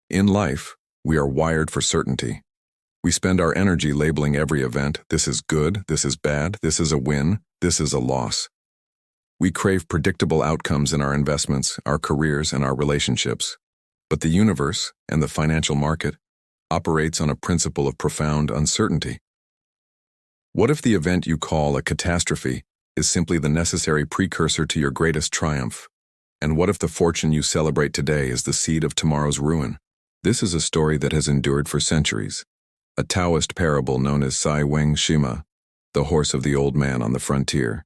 In life, we are wired for certainty. We spend our energy labeling every event: this is good, this is bad, this is a win, this is a loss. We crave predictable outcomes in our investments, our careers, and our relationships. But the universe, and the financial market, operates on a principle of profound uncertainty. What if the event you call a catastrophe is simply the necessary precursor to your greatest triumph? And what if the fortune you celebrate today is the seed of tomorrow's ruin? This is a story that has endured for centuries. A Taoist parable known as Sai Weng Shima, the horse of the old man on the frontier.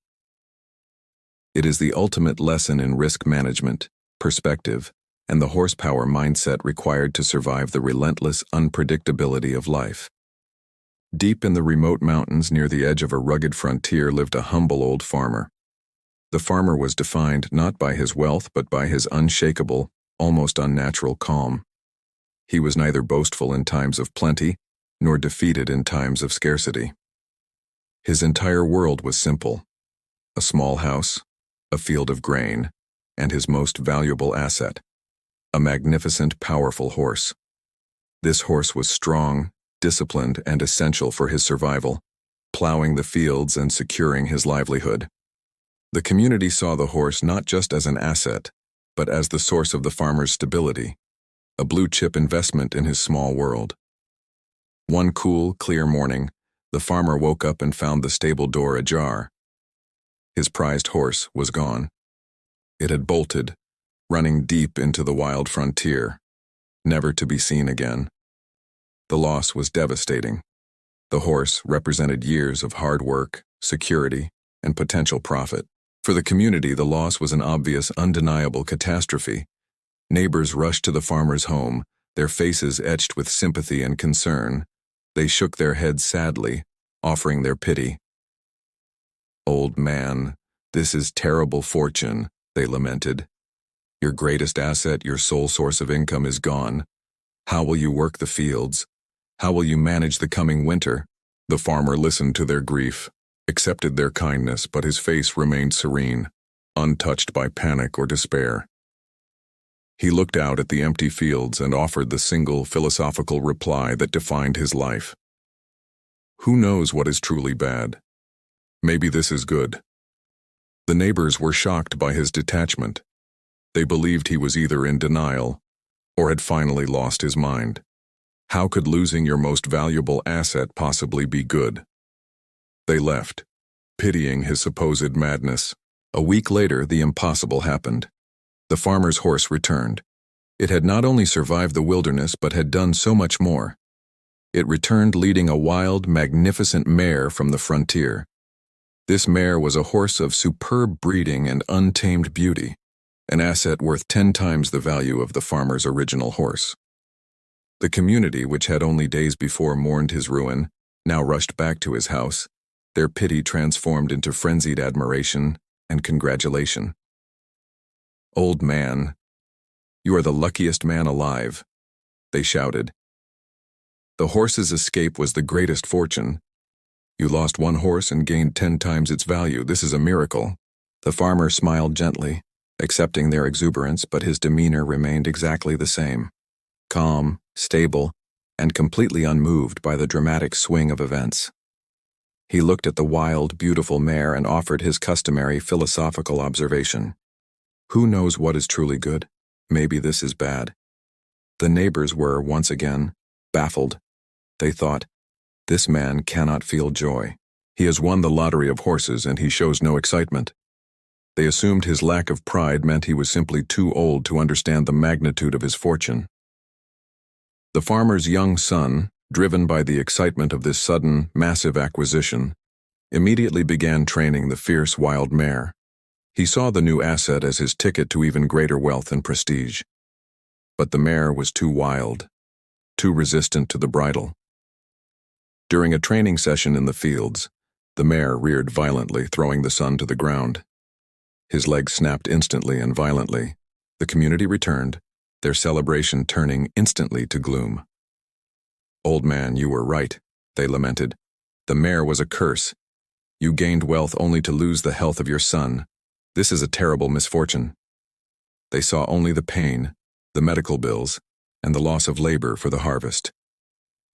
It is the ultimate lesson in risk management, perspective, and the horsepower mindset required to survive the relentless unpredictability of life. Deep in the remote mountains near the edge of a rugged frontier lived a humble old farmer. The farmer was defined not by his wealth but by his unshakable, almost unnatural calm. He was neither boastful in times of plenty nor defeated in times of scarcity. His entire world was simple: a small house, a field of grain, and his most valuable asset, a magnificent, powerful horse. This horse was strong, disciplined, and essential for his survival, plowing the fields and securing his livelihood. The community saw the horse not just as an asset, but as the source of the farmer's stability, a blue-chip investment in his small world. One cool, clear morning, the farmer woke up and found the stable door ajar. His prized horse was gone. It had bolted, running deep into the wild frontier, never to be seen again. The loss was devastating. The horse represented years of hard work, security, and potential profit. For the community, the loss was an obvious, undeniable catastrophe. Neighbors rushed to the farmer's home, their faces etched with sympathy and concern. They shook their heads sadly, offering their pity. "Old man, this is terrible fortune," they lamented. "Your greatest asset, your sole source of income, is gone. How will you work the fields? How will you manage the coming winter?" The farmer listened to their grief, accepted their kindness, but his face remained serene, untouched by panic or despair. He looked out at the empty fields and offered the single philosophical reply that defined his life. "Who knows what is truly bad? Maybe this is good." The neighbors were shocked by his detachment. They believed he was either in denial or had finally lost his mind. How could losing your most valuable asset possibly be good? They left, pitying his supposed madness. A week later, the impossible happened. The farmer's horse returned. It had not only survived the wilderness but had done so much more. It returned leading a wild, magnificent mare from the frontier. This mare was a horse of superb breeding and untamed beauty, an asset worth 10 times the value of the farmer's original horse. The community, which had only days before mourned his ruin, now rushed back to his house, their pity transformed into frenzied admiration and congratulation. "Old man, you are the luckiest man alive," they shouted. "The horse's escape was the greatest fortune. You lost one horse and gained 10 times its value. This is a miracle." The farmer smiled gently, accepting their exuberance, but his demeanor remained exactly the same: calm, stable, and completely unmoved by the dramatic swing of events. He looked at the wild, beautiful mare and offered his customary philosophical observation: "Who knows what is truly good? Maybe this is bad." The neighbors were, once again, baffled. They thought, "This man cannot feel joy. He has won the lottery of horses and he shows no excitement." They assumed his lack of pride meant he was simply too old to understand the magnitude of his fortune. The farmer's young son, driven by the excitement of this sudden, massive acquisition, immediately began training the fierce wild mare. He saw the new asset as his ticket to even greater wealth and prestige. But the mare was too wild, too resistant to the bridle. During a training session in the fields, the mare reared violently, throwing the son to the ground. His legs snapped instantly and violently. The community returned, their celebration turning instantly to gloom. "Old man, you were right," they lamented. "The mare was a curse. You gained wealth only to lose the health of your son. This is a terrible misfortune." They saw only the pain, the medical bills, and the loss of labor for the harvest.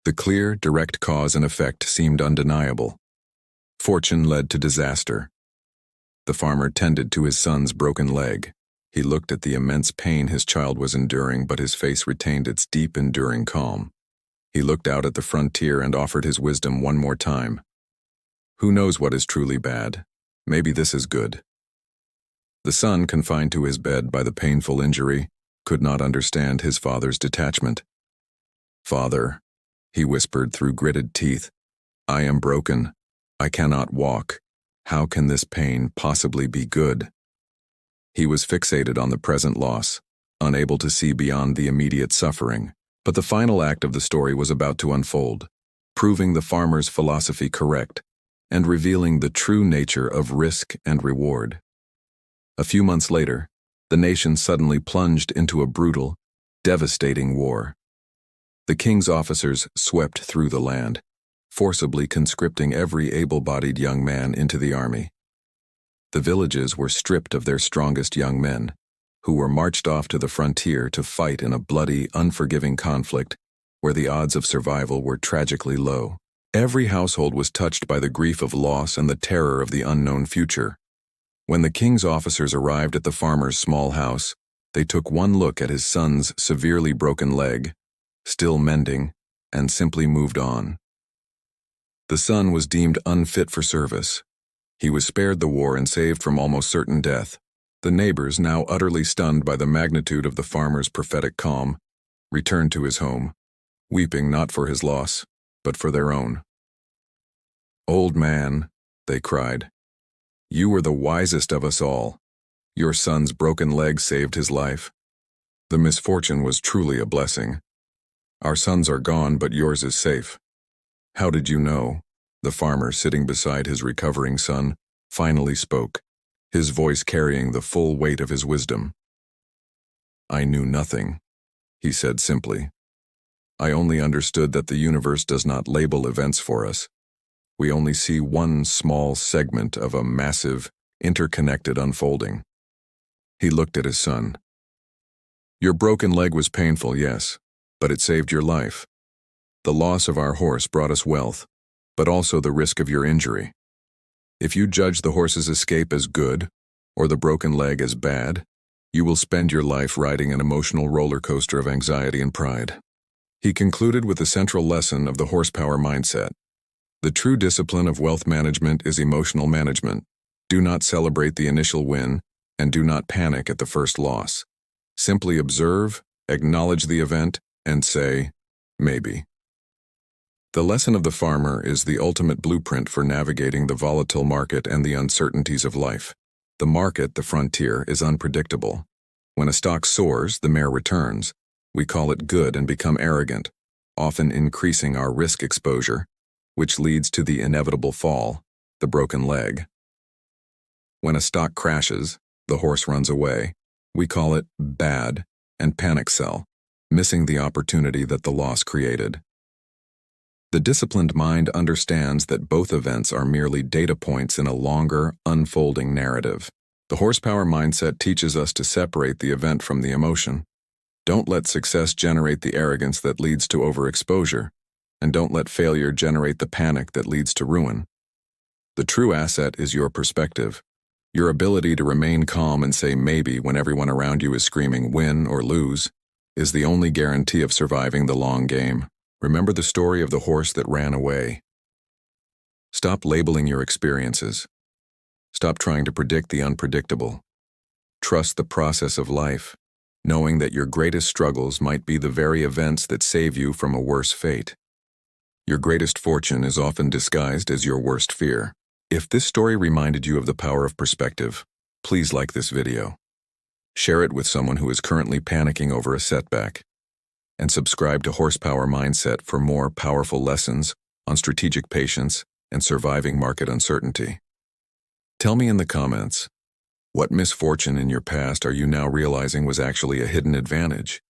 The clear, direct cause and effect seemed undeniable. Fortune led to disaster. The farmer tended to his son's broken leg. He looked at the immense pain his child was enduring, but his face retained its deep, enduring calm. He looked out at the frontier and offered his wisdom one more time. Who knows what is truly bad? Maybe this is good. The son, confined to his bed by the painful injury, could not understand his father's detachment. "Father," he whispered through gritted teeth, "I am broken. I cannot walk. How can this pain possibly be good?" He was fixated on the present loss, unable to see beyond the immediate suffering. But the final act of the story was about to unfold, proving the farmer's philosophy correct and revealing the true nature of risk and reward. A few months later, the nation suddenly plunged into a brutal, devastating war. The king's officers swept through the land, forcibly conscripting every able-bodied young man into the army. The villages were stripped of their strongest young men, who were marched off to the frontier to fight in a bloody, unforgiving conflict where the odds of survival were tragically low. Every household was touched by the grief of loss and the terror of the unknown future. When the king's officers arrived at the farmer's small house, they took one look at his son's severely broken leg, still mending, and simply moved on. The son was deemed unfit for service. He was spared the war and saved from almost certain death. The neighbors, now utterly stunned by the magnitude of the farmer's prophetic calm, returned to his home, weeping not for his loss, but for their own. "Old man," they cried, "you were the wisest of us all. Your son's broken leg saved his life. The misfortune was truly a blessing. Our sons are gone, but yours is safe." "How did you know?" The farmer, sitting beside his recovering son, finally spoke, his voice carrying the full weight of his wisdom. "I knew nothing," he said simply. "I only understood that the universe does not label events for us. We only see one small segment of a massive, interconnected unfolding." He looked at his son. "Your broken leg was painful, yes, but it saved your life. The loss of our horse brought us wealth, but also the risk of your injury. If you judge the horse's escape as good, or the broken leg as bad, you will spend your life riding an emotional roller coaster of anxiety and pride." He concluded with the central lesson of the horsepower mindset. The true discipline of wealth management is emotional management. Do not celebrate the initial win, and do not panic at the first loss. Simply observe, acknowledge the event, and say, "Maybe." The lesson of the farmer is the ultimate blueprint for navigating the volatile market and the uncertainties of life. The market, the frontier, is unpredictable. When a stock soars, the mare returns. We call it good and become arrogant, often increasing our risk exposure, which leads to the inevitable fall, the broken leg. When a stock crashes, the horse runs away. We call it bad and panic sell, missing the opportunity that the loss created. The disciplined mind understands that both events are merely data points in a longer, unfolding narrative. The horsepower mindset teaches us to separate the event from the emotion. Don't let success generate the arrogance that leads to overexposure, and don't let failure generate the panic that leads to ruin. The true asset is your perspective. Your ability to remain calm and say maybe when everyone around you is screaming win or lose is the only guarantee of surviving the long game. Remember the story of the horse that ran away. Stop labeling your experiences. Stop trying to predict the unpredictable. Trust the process of life, knowing that your greatest struggles might be the very events that save you from a worse fate. Your greatest fortune is often disguised as your worst fear. If this story reminded you of the power of perspective, please like this video. Share it with someone who is currently panicking over a setback. And subscribe to Horsepower Mindset for more powerful lessons on strategic patience and surviving market uncertainty. Tell me in the comments, what misfortune in your past are you now realizing was actually a hidden advantage?